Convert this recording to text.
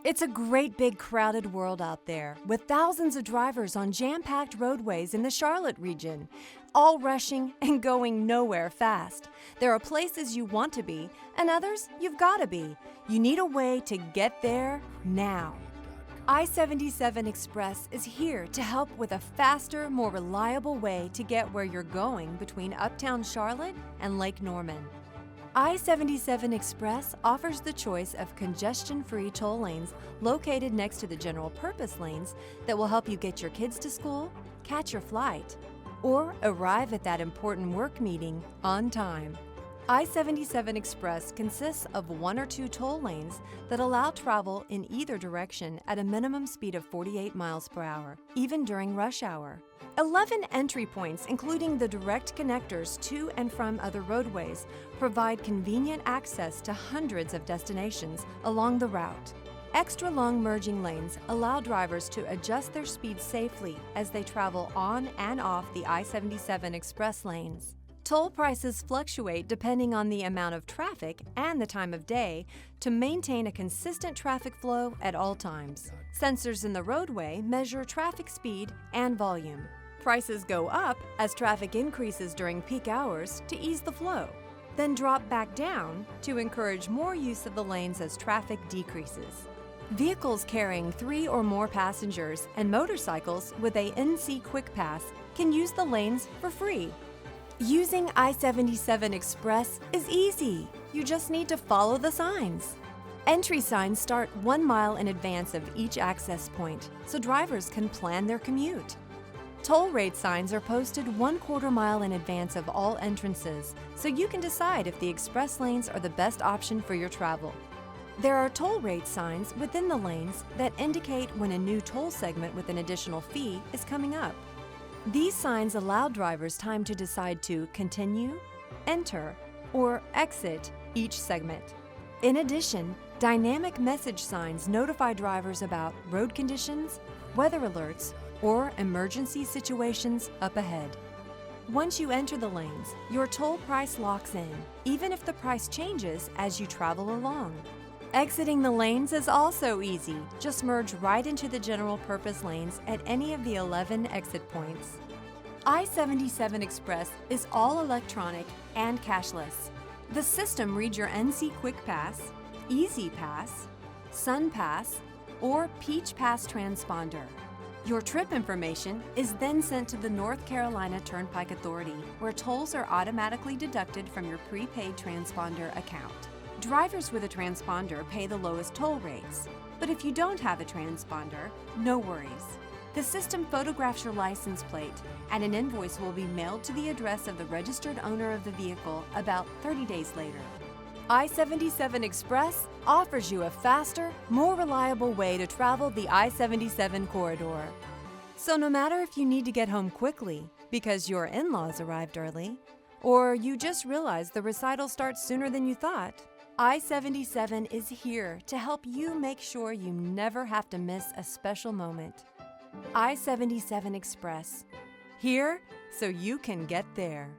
It's a great big crowded world out there with thousands of drivers on jam-packed roadways in the Charlotte region, all rushing and going nowhere fast. There are places you want to be and others you've got to be. You need a way to get there now. I-77 Express is here to help with a faster, more reliable way to get where you're going between Uptown Charlotte and Lake Norman. I-77 Express offers the choice of congestion-free toll lanes located next to the general purpose lanes that will help you get your kids to school, catch your flight, or arrive at that important work meeting on time. I-77 Express consists of 1 or 2 toll lanes that allow travel in either direction at a minimum speed of 48 miles per hour, even during rush hour. 11 entry points, including the direct connectors to and from other roadways, provide convenient access to hundreds of destinations along the route. Extra long merging lanes allow drivers to adjust their speed safely as they travel on and off the I-77 Express lanes. Toll prices fluctuate depending on the amount of traffic and the time of day to maintain a consistent traffic flow at all times. Sensors in the roadway measure traffic speed and volume. Prices go up as traffic increases during peak hours to ease the flow, then drop back down to encourage more use of the lanes as traffic decreases. Vehicles carrying 3 or more passengers and motorcycles with a NC Quick Pass can use the lanes for free. Using I-77 Express is easy. You just need to follow the signs. Entry signs start 1 mile in advance of each access point, so drivers can plan their commute. Toll rate signs are posted 1/4 mile in advance of all entrances, so you can decide if the express lanes are the best option for your travel. There are toll rate signs within the lanes that indicate when a new toll segment with an additional fee is coming up. These signs allow drivers time to decide to continue, enter, or exit each segment. In addition, dynamic message signs notify drivers about road conditions, weather alerts, or emergency situations up ahead. Once you enter the lanes, your toll price locks in, even if the price changes as you travel along. Exiting the lanes is also easy. Just merge right into the general purpose lanes at any of the 11 exit points. I-77 Express is all electronic and cashless. The system reads your NC Quick Pass, Easy Pass, Sun Pass, or Peach Pass transponder. Your trip information is then sent to the North Carolina Turnpike Authority, where tolls are automatically deducted from your prepaid transponder account. Drivers with a transponder pay the lowest toll rates, but if you don't have a transponder, no worries. The system photographs your license plate, and an invoice will be mailed to the address of the registered owner of the vehicle about 30 days later. I-77 Express offers you a faster, more reliable way to travel the I-77 corridor. So no matter if you need to get home quickly because your in-laws arrived early, or you just realized the recital starts sooner than you thought, I-77 is here to help you make sure you never have to miss a special moment. I-77 Express, here so you can get there.